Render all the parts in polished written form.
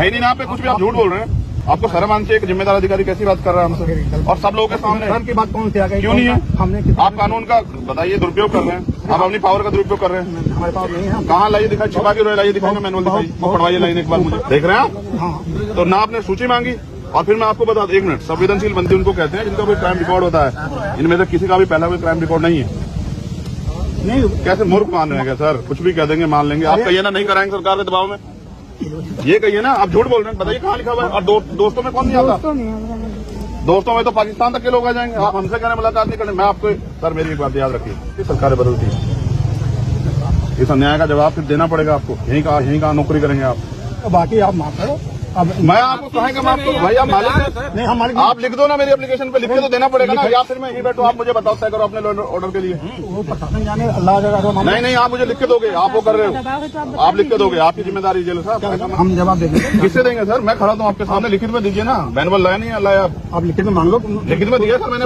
है नहीं ना आप पे कुछ भी, आप झूठ बोल रहे हैं। आपको शर्म आनी चाहिए, एक जिम्मेदार अधिकारी कैसी बात कर रहा है हमसे और सब लोगों के सामने। शर्म की बात कौन सी आ गई? क्यों नहीं है? हमने आप कानून का बताइए दुरुपयोग कर रहे हैं, आप अपनी पावर का दुरुपयोग कर रहे हैं। हमारे पास नहीं है। कहाँ लाइए दिखाई, छिपा के लाइए दिखाएंगे, मैनुअल दिखाइए, पढ़वाइए लाइन एक बार मुझे। देख रहे हैं आप? हाँ। तो ना आपने सूची मांगी और फिर मैं आपको बता दूं, 1 मिनट, संवेदनशील बंदे उनको कहते हैं जिनका कोई क्राइम रिकॉर्ड होता है। इनमें से किसी का भी पहला कोई क्राइम रिकॉर्ड नहीं है। नहीं, कैसे मूर्ख मान रहे हैं सर? कुछ भी कह देंगे, मान लेंगे। आप कहिए ना नहीं कराएंगे सरकार के दबाव में, ये कहिए ना। आप झूठ बोल रहे हैं, बताइए कहाँ लिखा हुआ है? और दोस्तों में कौन नहीं आता? दोस्तों में तो पाकिस्तान तक के लोग आ जाएंगे। आप हमसे कहने मुलाकात नहीं करने। मैं आपको सर, मेरी एक बात याद रखिए, ये सरकारें बदलती है, इस अन्याय का जवाब फिर देना पड़ेगा आपको। यहीं कहाँ नौकरी करेंगे आप? बाकी आप माफ करो। अब मैं आपको कहेंगे माफ करो भाई, आप मालिक हैं। नहीं, हम मालिक आप लिख दो ना मेरी एप्लीकेशन पे, लिख के तो देना पड़ेगा ना, या फिर मैं यही बैठो, आप मुझे बताओ तय करो अपने ऑर्डर के लिए। वो प्रशासन जाने, अल्लाह जाने। नहीं, आप मुझे लिख के दोगे, आप वो कर रहे हो, आप लिख के दोगे, आपकी जिम्मेदारी जेल साहब। हम जवाब दे देंगे। किससे देंगे सर? मैं खड़ा तो आपके सामने, लिखित में दीजिए ना। मैनुअल लाया नहीं लाया आप लिखित में मांग लो। लिखित में दिया सर मैंने,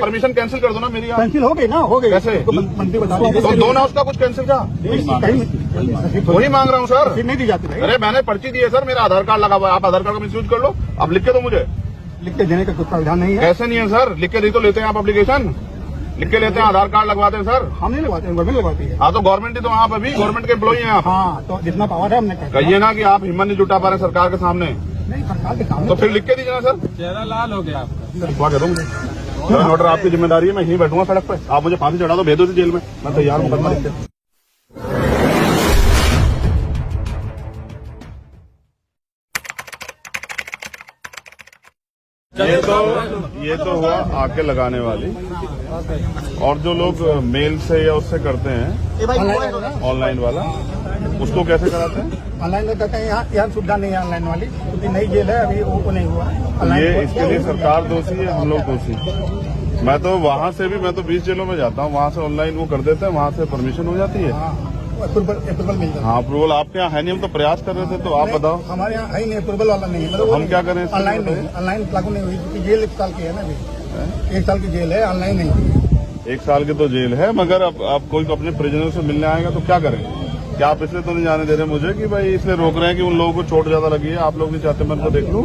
परमिशन कैंसिल कर दो ना मेरी। कैंसिल हो गई ना, हो गई। कैसे? मंत्री बता तो दो ना उसका कुछ कैंसिल का, वही मांग रहा हूँ सर। नहीं दी जाती। अरे मैंने पर्ची दी है सर, मेरा आधार कार्ड लगा हुआ है, आप आधार कार्ड का मिसयूज कर लो। आप लिख के दो मुझे। लिख के देने का कुछ प्रावधान नहीं है। कैसे नहीं है सर? लिख के दी तो लेते हैं आप एप्लीकेशन, लिख के लेते हैं, आधार कार्ड लगवाते हैं सर। हम नहीं लगवाते हैं, गवर्नमेंट लगवाती है। हाँ तो गवर्नमेंट ही तो, आप अभी गवर्नमेंट के एम्प्लॉई हैं आप। हाँ, तो जितना पावर है हमने कहिए ना कि आप हिम्मत नहीं जुटा पा रहे सरकार के सामने, नहीं, सरकार के सामने। तो फिर लिख के दीजिए ना सर। चेहरा लाल हो गया आपका। लिखवा के दो मुझे। ऑर्डर आपकी जिम्मेदारी है, मैं यहीं बैठूंगा सड़क पे। आप मुझे फांसी चढ़ा दो, भेजो से जेल में, मैं तैयार हूँ मुकदमा लिख के। ये तो हुआ आके लगाने वाली, और जो लोग मेल से या उससे करते हैं ऑनलाइन वाला, उसको कैसे कराते हैं? ऑनलाइन करते हैं। यहाँ सुविधा नहीं है ऑनलाइन वाली, क्योंकि नई जेल है, अभी वो नहीं हुआ। ये इसके लिए सरकार दोषी है, हम लोग दोषी। मैं तो वहाँ से भी, मैं तो 20 जेलों में जाता हूँ, वहाँ से ऑनलाइन वो कर देते हैं, वहाँ से परमिशन हो जाती है। अप्रूवल मिल जाता है। हाँ, अप्रूवल आपके यहाँ है नहीं, हम तो प्रयास कर रहे थे, तो आप बताओ। हमारे यहाँ है ही नहीं, अप्रूवल वाला नहीं है। हम क्या करें? ऑनलाइन नहीं, ऑनलाइन लागू नहीं हुई, क्योंकि जेल 1 साल की है ना। अभी 1 साल की जेल है, ऑनलाइन नहीं। 1 साल की तो जेल है, मगर अब कोई अपने प्रिजनर से मिलने आएगा तो क्या करें? क्या आप इसलिए तो नहीं जाने दे रहे मुझे कि भाई इसलिए रोक रहे हैं कि उन लोगों को चोट ज्यादा लगी है, आप लोग नहीं चाहते मैं उनको देख लूं?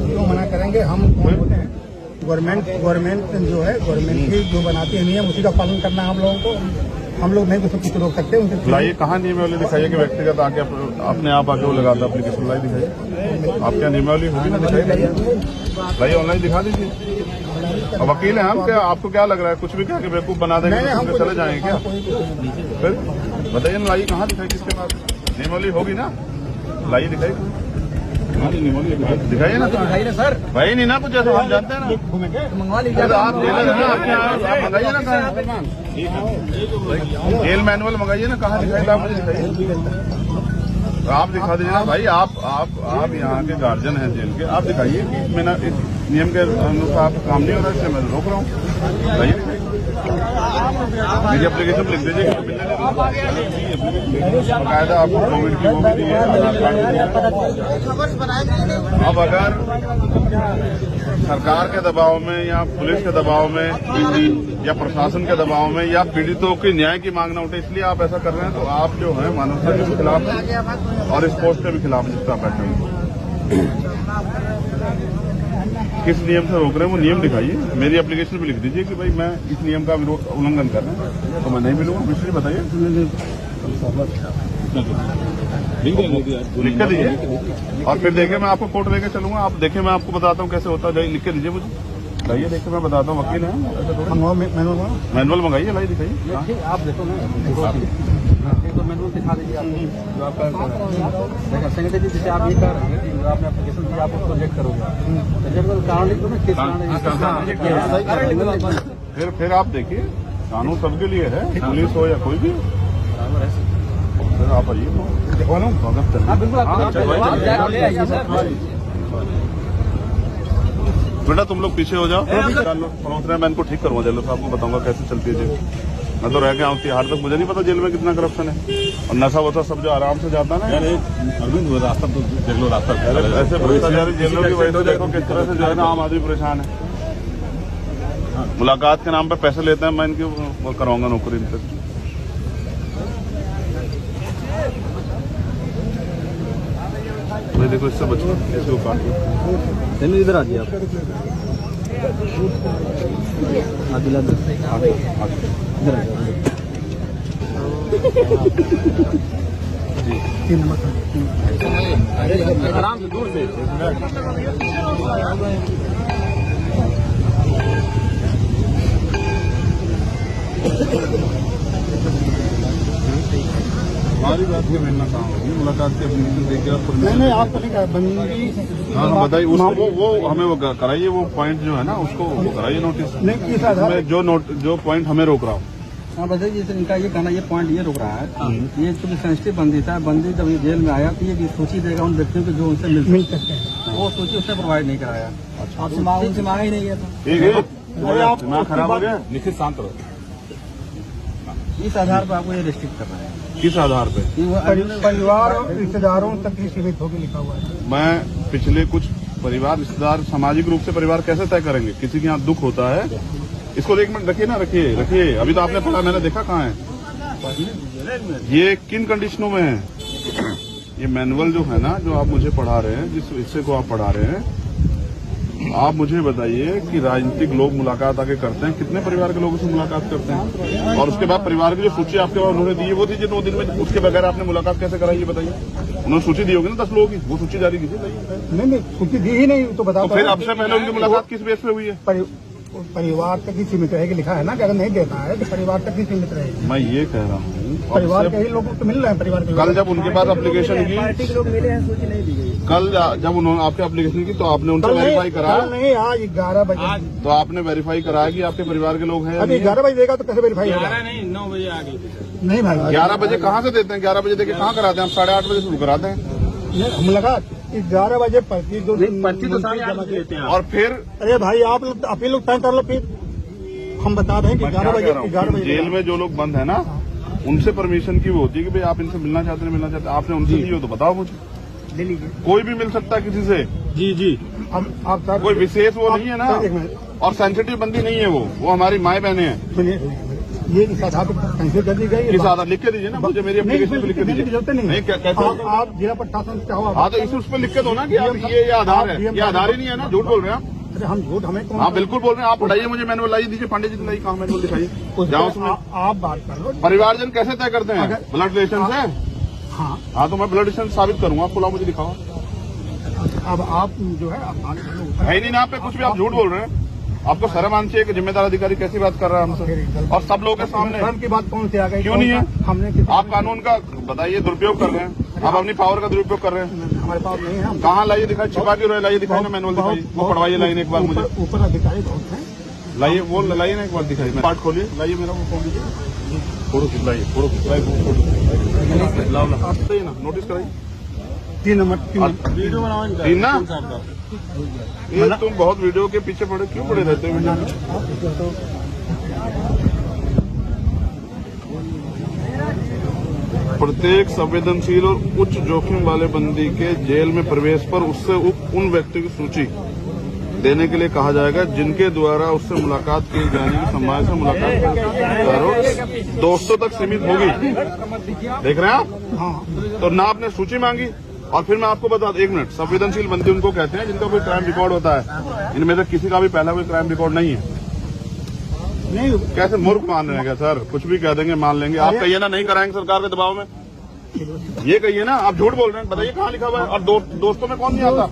क्यों मना करेंगे? हम गवर्नमेंट जो है, गवर्नमेंट की जो बनाती है नियम, उसी का पालन करना है हम लोगों को। हम लोग नहीं तो कुछ रोक सकते उनसे। लाइए कहाँ नियमावली दिखाइए कि व्यक्तिगत आके अपने आप आके वो लगाता एप्लीकेशन, लाई दिखाइए। आप क्या नियमावली होगी ना, दिखाइए, लाइए ऑनलाइन दिखा दीजिए। अब वकील हैं हम, क्या आपको क्या लग रहा है कुछ भी क्या बेवकूफ बना देंगे तो हम चले जाएंगे क्या? फिर बताइए ना, लाइए कहाँ दिखाई, किसके पास नियमावली होगी ना? लाइए दिखाइए, दिखाइए ना सर। भाई नहीं ना कुछ ऐसा, हम जानते हैं ना। मंगवा लीजिए आप मंगाइए ना, कहाँ जेल मैनुअल मंगाइए ना, कहाँ दिखाइए? आप मुझे दिखाइए, आप दिखा दीजिए ना भाई। आप यहाँ के गार्जियन हैं जेल के, आप दिखाइए कि मैंने इस नियम के अनुसार काम नहीं हो रहा, इससे मैं रोक रहा हूँ। भाई मेरी एप्लीकेशन लिख दीजिए, बाकायदा आपको कोविड की वो भी दी है, आधार कार्ड। अब अगर सरकार के दबाव में या पुलिस के दबाव में या प्रशासन के दबाव में या पीड़ितों के न्याय की मांग न उठे, इसलिए आप ऐसा कर रहे हैं, तो आप जो है मानवता के भी खिलाफ और इस पोस्ट के भी खिलाफ जिसका बैठे हैं। किस नियम से रोक रहे हैं वो नियम दिखाइए, मेरी एप्लीकेशन पे लिख दीजिए कि भाई मैं इस नियम का उल्लंघन कर रहा हूँ, तो मैं नहीं मिलूंगा। मिश्री बताइए, लिख के दीजिए और फिर देखिए मैं आपको कोर्ट लेके चलूंगा। आप देखिए, मैं आपको बताता हूँ कैसे होता है, लिख के दीजिए मुझे, लाइए देखिए, मैं बताता हूँ। वकील है, मैनुअल मंगाइए, लाइए दिखाइए। आप देखो ना, तो मैनुअल दिखा दीजिए जो आपका देखा सेक्रेटरी, जिसे आप ये कर रहे हैं कि आपने एप्लीकेशन दी, आप उसको रिजेक्ट करोगे, कारण लिख दो ना, किस कारण। फिर आप देखिए, कानून सबके लिए है, पुलिस हो या कोई भी। फिर आप आइए, बेटा तुम लोग पीछे हो जाओ, पहुंच रहे, मैं इनको ठीक करूंगा जेल, आपको बताऊंगा कैसे चलती है जेल। मैं तो रह गया हूँ तिहाड़ तक, मुझे नहीं पता जेल में कितना करप्शन है और नशा वसा सब जो आराम से जाता ना। अरविंद रास्ता तो देख लो, रास्ता ऐसे भ्रष्टाचारी जेलों की वजह से देखो किस तरह से जो है ना आम आदमी परेशान है। मुलाकात के नाम पे पैसे लेते हैं, मैं इनकी वो कराऊंगा नौकरी इनसे। भाई देखो इससे बचो, इसको काट लो। चलिए इधर आ जाइए आप। इधर आ जाइए। 3 नंबर का। आराम से दूर से। हमारी बात के मिलना कहाँ होगी, मुलाकात के देखिए आप। नहीं आपको नहीं कहा बंदी। हाँ बताइए उसको, वो हमें वो कराइए, वो पॉइंट जो है ना उसको वो कराइए नोटिस। नहीं किस आधार मैं जो पॉइंट हमें रोक रहा हूँ। हाँ बताइए, जैसे इनका ये कहना, ये पॉइंट ये रोक रहा है, ये चूंकि सेंसिटिव बंदी था, बंदी जब ये जेल में आया तो ये सूची देगा उन व्यक्तियों को जो उनसे मिल सकते हैं। वो सूची उसने प्रोवाइड नहीं कराया। आपसे मांगा ही नहीं गया था। ठीक है, दिमाग खराब हो गया। निखिल शांत रहो। इस आधार पर आपको ये रिस्ट्रिक्ट कर रहे हैं। किस आधार पे? परिवार और रिश्तेदारों तक ही सीमित होकर लिखा हुआ है। मैं पिछले कुछ परिवार रिश्तेदार सामाजिक रूप से परिवार कैसे तय करेंगे? किसी के यहाँ दुख होता है, इसको 1 मिनट रखिए ना, रखिए। अभी तो आपने पढ़ा, मैंने देखा कहाँ है ये, किन कंडीशनों में है ये मैनुअल जो है ना, जो आप मुझे पढ़ा रहे हैं, जिस हिस्से को आप पढ़ा रहे हैं, आप मुझे बताइए कि राजनीतिक लोग मुलाकात आके करते हैं, कितने परिवार के लोगों से मुलाकात करते हैं? और उसके बाद परिवार की जो सूची आपके पास उन्होंने दी है वो दीजिए 2 दिन में। उसके बगैर आपने मुलाकात कैसे कराई ये बताइए? उन्होंने सूची दी होगी ना 10 लोगों की, वो सूची जारी कीजिए। नहीं सूची दी ही नहीं तो बताओ। फिर आपसे पहले उनकी मुलाकात किस बेस पे हुई है? परिवार तक ही सीमित रहेगी लिखा है ना कि अगर नहीं देता है तो परिवार तक ही सीमित रहेगी। मैं ये कह रहा हूँ परिवार के ही लोग तो मिल रहे हैं। परिवार के कल जब उनके पास एप्लीकेशन की, लोग मिले हैं, सूची नहीं दी गई। कल जब उन्होंने आपके एप्लीकेशन की तो आपने उनसे वेरीफाई कराया? नहीं आज 11 बजे। तो आपने वेरीफाई कराया कि आपके परिवार के लोग हैं? अभी 11 बजे देगा तो कैसे वेरीफाई होगा? नहीं 9 बजे आ गई। नहीं भाई 11 बजे कहाँ से देते हैं? 11 बजे देके कहाँ कराते हैं? आप 8:30 बजे शुरू कराते हैं। मुलाकात 11 बजे पर्ची जो पर्ची तो 8:30 देते हैं। और फिर अरे भाई आप ही लोग तय कर लो। फिर हम बता रहे हैं कि 11 बजे जेल में जो लोग बंद है ना, उनसे परमिशन की वो होती है कि भाई आप इनसे मिलना चाहते हैं, आपने उनसे दी हो तो बताओ मुझे। ले लीजिए। कोई भी मिल सकता है किसी से। जी हम आप सर कोई विशेष वो नहीं है ना, एक मिनट। और सेंसिटिव बंदी नहीं है वो हमारी माए बहने हैं। सुनिए ये इस आधार पर कैंसिल कर दी गई। किस आधार लिख के दीजिए ना मुझे, मेरी एप्लीकेशन पे लिख के दीजिए। जरूरत नहीं कैसे? आप जिला प्रशासन चाहो। हाँ तो इसे उस पर लिख के दो ना कि आप ये आधार है। ये आधार ही नहीं है ना, झूठ बोल रहे हैं आप। अरे हम झूठ हमें कौन? हाँ बिल्कुल बोल रहे हैं आप। पढ़ाइए मुझे मैनुअल लाइए दीजिए, पांडे जी लाइए, कहाँ मैनुअल दिखाइए। जाओ उसमें आप बात कर लो। परिवारजन कैसे तय करते हैं? ब्लड रिलेशन से। हाँ हाँ तो मैं ब्लड रिलेशन साबित करूंगा आपको, लाओ मुझे दिखाओ। अब आप जो है आप बात कर लो। है ही नहीं ना आप पे कुछ भी, आप झूठ बोल रहे हैं। आपको शर्म आनी चाहिए कि जिम्मेदार अधिकारी कैसी बात कर रहा है हमसे, और सब लोगों के सामने। शर्म की बात कौन सी आ गई? क्यों नहीं है? हमने आप कानून का बताइए, दुरुपयोग कर रहे हैं आप, अपनी पावर का दुरुपयोग कर रहे हैं। हमारे पास नहीं है। हम कहाँ लाइए दिखाई, छिपा क्यों रहे? लाइए दिखाई ना मैनुअल, दिखाइए वो पढ़वाइए लाइन एक बार मुझे। ऊपर अधिकारी बहुत हैं। लाइए वो लाइए ना एक बार दिखाइए, पार्ट खोलिए, लाइए मेरा वो खोल दीजिए, फोटो खिंचवाइए, फोटो खिंचवाइए, लाओ ना आप ना नोटिस कराइए। 3 नंबर वीडियो बनाओ 3 ना। ये तुम बहुत वीडियो के पीछे पड़े क्यों पड़े रहते हो? प्रत्येक संवेदनशील और उच्च जोखिम वाले बंदी के जेल में प्रवेश पर उससे उन व्यक्ति की सूची देने के लिए कहा जाएगा जिनके द्वारा उससे मुलाकात की जाने की संभावना से मुलाकात दोस्तों तक सीमित होगी। देख रहे हैं आप? हाँ तो ना आपने सूची मांगी, और फिर मैं आपको बता दूं, 1 मिनट, संवेदनशील बंदी उनको कहते हैं जिनका कोई क्राइम रिकॉर्ड होता है। इनमें से किसी का भी पहला कोई क्राइम रिकॉर्ड नहीं है। नहीं कैसे मूर्ख मान रहे हैं क्या सर? कुछ भी कह देंगे, मान लेंगे। आप कहिए ना नहीं कराएंगे सरकार के दबाव में, ये कहिए ना। आप झूठ बोल रहे हैं, बताइए कहाँ लिखा हुआ है? और दोस्तों में कौन नहीं आता?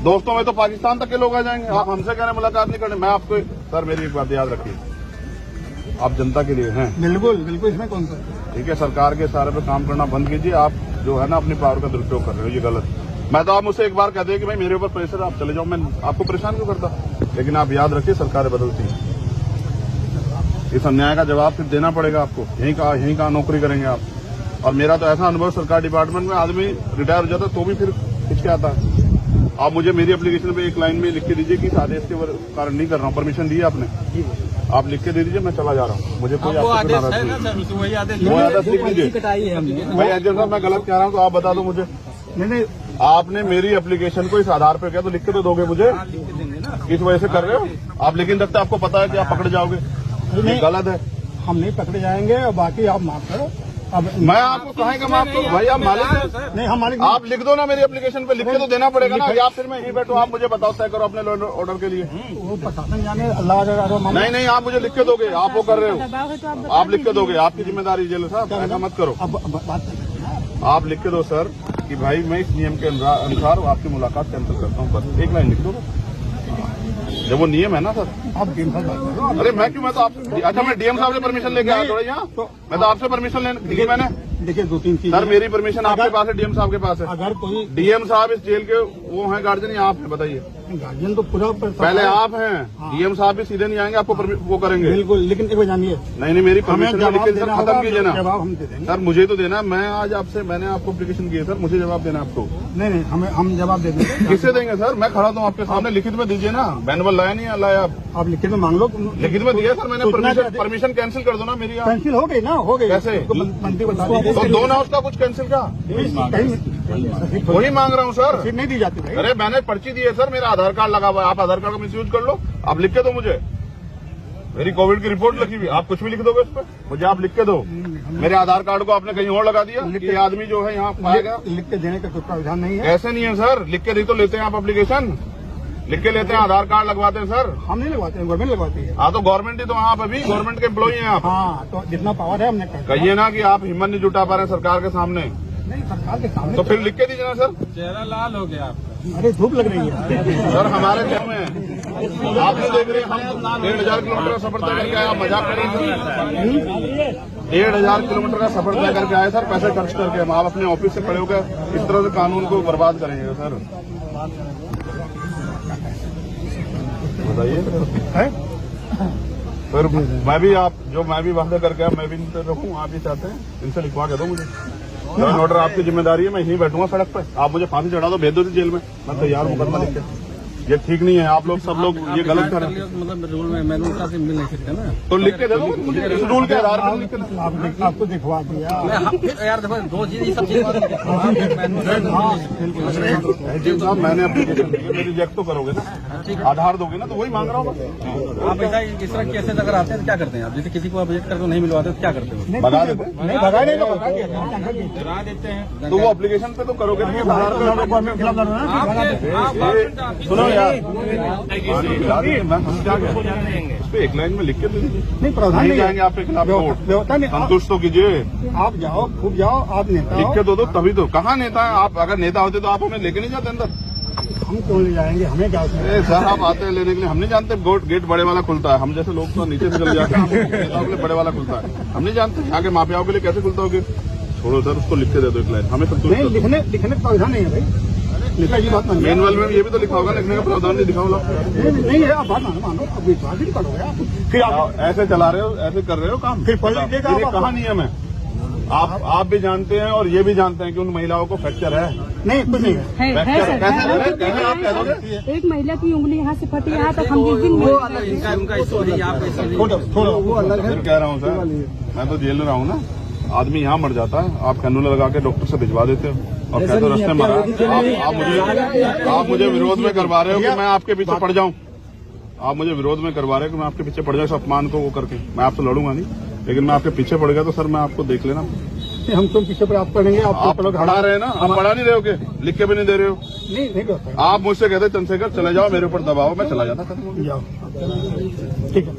दोस्तों में तो पाकिस्तान तक के लोग आ जाएंगे। आप हमसे कह रहे हैं मुलाकात नहीं करने। मैं आपको सर, मेरी एक बात याद रखिए, आप जनता के लिए हैं। बिल्कुल बिल्कुल, इसमें कौन सा? ठीक है, सरकार के सारे पे काम करना बंद कीजिए। आप जो है ना अपनी पावर का दुरुपयोग कर रहे हो, ये गलत। मैं तो आप मुझसे एक बार कहते हैं कि भाई मेरे ऊपर प्रेशर, आप चले जाओ, मैं आपको परेशान क्यों करता? लेकिन आप याद रखिए, सरकारें बदलती हैं। इस अन्याय का जवाब फिर देना पड़ेगा आपको। यहीं कहाँ नौकरी करेंगे आप? और मेरा तो ऐसा अनुभव, सरकार डिपार्टमेंट में आदमी रिटायर हो जाता तो भी फिर हिचके आता है। आप मुझे मेरी एप्लीकेशन पे एक लाइन में लिख के दीजिए कि इस आदेश के कारण नहीं कर रहा हूँ, परमिशन दी आपने, आप लिख के दे दीजिए, मैं चला जा रहा हूँ। मुझे कोई आदेश लिख लीजिए। भाई एजेंट साहब, मैं गलत कह रहा हूँ तो आप बता दो मुझे। नहीं आपने मेरी एप्लीकेशन को इस आधार पे किया तो लिख के तो दोगे मुझे? इस वजह से कर रहे हो आप, लेकिन तब तक आपको पता है कि आप पकड़े जाओगे। ये गलत है। हम नहीं पकड़े जाएंगे और बाकी आप माफ करो। अब मैं आपको कहेंगे मैं आपको भाई आप मालिक हैं। नहीं हम मालिक आप लिख दो ना मेरी एप्लीकेशन पे, लिख के तो देना पड़ेगा ना। या फिर मैं यहीं बैठूं, आप मुझे बताओ तय करो अपने ऑर्डर के लिए। वो प्रशासन जाने अल्लाह का नहीं नहीं, आप मुझे लिख के दोगे, आप वो कर रहे हो, दबाव है तो आप आप लिख के दोगे, आपकी जिम्मेदारी जेल साहब, ऐसा मत करो। अब बात आप लिख के दो सर कि भाई मैं इस नियम के अनुसार आपकी मुलाकात कैंसिल करता हूँ, बस एक लाइन लिख दो। जब वो नियम है ना सर। आप डीएम साहब बात करो। अरे मैं क्यों, मैं तो आप अच्छा मैं डीएम साहब से परमिशन लेके आया थोड़ा यहाँ, मैं तो आपसे परमिशन लेने ली मैंने। देखिए 2-3 चीज सर मेरी परमिशन आपके पास है, डीएम साहब के पास है। अगर कोई डीएम साहब इस जेल के वो हैं गार्जियन या आप हैं, बताइए। गार्जियन तो पूरा पहले आप हैं, डीएम साहब भी सीधे नहीं आएंगे, आपको वो करेंगे। बिल्कुल, लेकिन एक बार जानिए नहीं मेरी हमें परमिशन जवाब लिखिए सर, देना खत्म होगा, कीजिए ना जवाब हम दे देंगे। सर, मुझे तो देना। मैं आज आपसे मैंने आपको एप्लीकेशन की है सर, मुझे जवाब देना आपको। नहीं हम जवाब दे देंगे। किससे देंगे सर? मैं खड़ा तो आपके सामने, लिखित में दीजिए ना। मैनुअल लाया नहीं लाया आप? आप लिखित में मांग लो। लिखित में दिया सर मैंने, परमिशन कैंसिल कर दो ना मेरी। कैंसिल हो गई ना, हो गई। कैसे? तो मंत्री बता दीजिए। तो दो ना उसका कुछ कैंसिल का, कहीं वही मांग रहा हूँ सर। रसीद नहीं दी जाती भाई। अरे मैंने पर्ची दी है सर, मेरा आधार कार्ड लगा हुआ है, आप आधार कार्ड का मिसयूज कर लो। आप लिख के दो मुझे, मेरी कोविड की रिपोर्ट लिखी हुई, आप कुछ भी लिख दोगे उस पर, मुझे आप लिख के दो। मेरे आधार कार्ड को आपने कहीं और लगा दिया, ये आदमी जो है यहाँ पाया गया। लिख के देने का कोई प्रावधान नहीं है। ऐसे नहीं है सर, लिख के दी तो लेते हैं आप एप्लीकेशन, लिख के लेते हैं, आधार कार्ड लगवाते हैं सर। हम नहीं लगवाते हैं, गवर्नमेंट लगवाती है। हाँ तो गवर्नमेंट ही तो, आप अभी गवर्नमेंट के एम्प्लॉई हैं आप। हाँ, तो जितना पावर है हमने कर दिया। कहिए ना कि आप हिम्मत नहीं जुटा पा रहे सरकार के सामने, नहीं, सरकार के सामने तो फिर लिख के दीजिए ना सर। चेहरा लाल हो गया आपका। अरे धूप लग रही है। सर हमारे घर में आपने देख रहे हैं, हम 1500 किलोमीटर का सफर तय करके आए, आप मजाक कर रहे हैं। 1500 किलोमीटर का सफर तय करके आए सर, पैसे खर्च करके। हम आप अपने ऑफिस से खड़े होकर इस तरह से कानून को बर्बाद करेंगे सर, बताइए। फिर मैं भी मैं भी वादा करके आया, मैं भी इनसे रखूँ, आप भी चाहते हैं, इनसे लिखवा के दो मुझे। ऑर्डर आपकी जिम्मेदारी है, मैं यहीं बैठूंगा सड़क पर, आप मुझे फांसी चढ़ा दो, भेज दो जेल में, मैं तैयार हूँ मुकदमा लिख के। ये ठीक नहीं है, आप लोग सब लोग ये गलत कर रहे हैं। मतलब रूल में मैनुअल से मिल नहीं सकते ना, तो लिख के दे दो मुझे, इस रूल के आधार पर लिख के दो। आपको दिखवा दिया। यार देखो दो चीज ये सब चीज साहब मैंने अपनी रिजेक्ट तो करोगे ना, आधार दोगे ना, तो वही मांग रहा हूँ। आप ऐसा इस तरह केसेस अगर आते हैं तो क्या करते हैं आप? जैसे किसी को आप विजिट करके नहीं मिलवाते तो क्या करते हो? बता देते, नहीं भगा नहीं, तो भगा देते हैं। तो वो एप्लीकेशन पे तो करोगे ना, आधार पे। सुनो यार, मैं समझ आ गया, उस पे एक लाइन में लिख के दे दीजिए। नहीं, प्रावधान नहीं जाएंगे आपके खिलाफ कोर्ट, व्यवस्था नहीं। संतुष्ट तो कीजिए। आप जाओ, खूब जाओ, आप नेता लिख हो। के दो तभी तो। कहाँ नेता है आप? अगर नेता होते तो आप हमें लेके नहीं जाते अंदर। हम क्यों ले जाएंगे, हमें क्या उसमें? अरे सर आप आते हैं लेने के लिए, हम नहीं जानते गेट बड़े वाला खुलता है। हम जैसे लोग तो नीचे से चले जाते हैं, नेताओं के लिए बड़े वाला खुलता है, हम नहीं जानते। यहाँ के माफियाओं के लिए कैसे खुलता होगा? छोड़ो सर, उसको लिख के दे दो एक लाइन, हमें संतुष्ट नहीं, कर दो। लिखने का प्रावधान नहीं है भाई। नेताजी बात मानिए। मैनुअल में ये भी तो लिखा होगा, लिखने का प्रावधान नहीं दिखा होगा। नहीं है, आप बात मानो, अब विश्वास ही करोगे आप। फिर आप ऐसे चला रहे हो, ऐसे कर रहे हो काम। फिर पढ़ लीजिएगा आप। कहाँ नियम है? आप भी जानते हैं और ये भी जानते हैं कि उन महिलाओं को फ्रैक्चर है। नहीं, कुछ नहीं है। है कैसे सर, कैसे आप कह दोगे? एक महिला की उंगली यहाँ से फटी, यहाँ तक हम जिस दिन इनका उनका इशू नहीं, आप छोड़ो, वो अलग है। फिर कह रहा हूँ सर, मैं तो जेल में रहा हूँ ना, आदमी यहाँ मर जाता है, आप कैनुल लगा के डॉक्टर से भिजवा देते हो और कहते हो रास्ते मरा। आप मुझे विरोध में करवा रहे हो कि मैं आपके पीछे पड़ जाऊं। आप मुझे विरोध में करवा रहे हो कि मैं आपके पीछे पड़ जाऊं, इस अपमान को वो करके। मैं आपसे लड़ूंगा नहीं, लेकिन मैं आपके पीछे पड़ गया तो सर मैं आपको देख लेना। हम तुम पीछे पर आप पढ़ेंगे, आप पढ़ा रहे हैं ना, आप पढ़ा नहीं रहे हो के, लिख के भी नहीं दे रहे हो। नहीं करता। आप मुझसे कहते चंद्रशेखर चले जाओ, मेरे ऊपर दबाओ, मैं चला जाता। जाओ, ठीक है।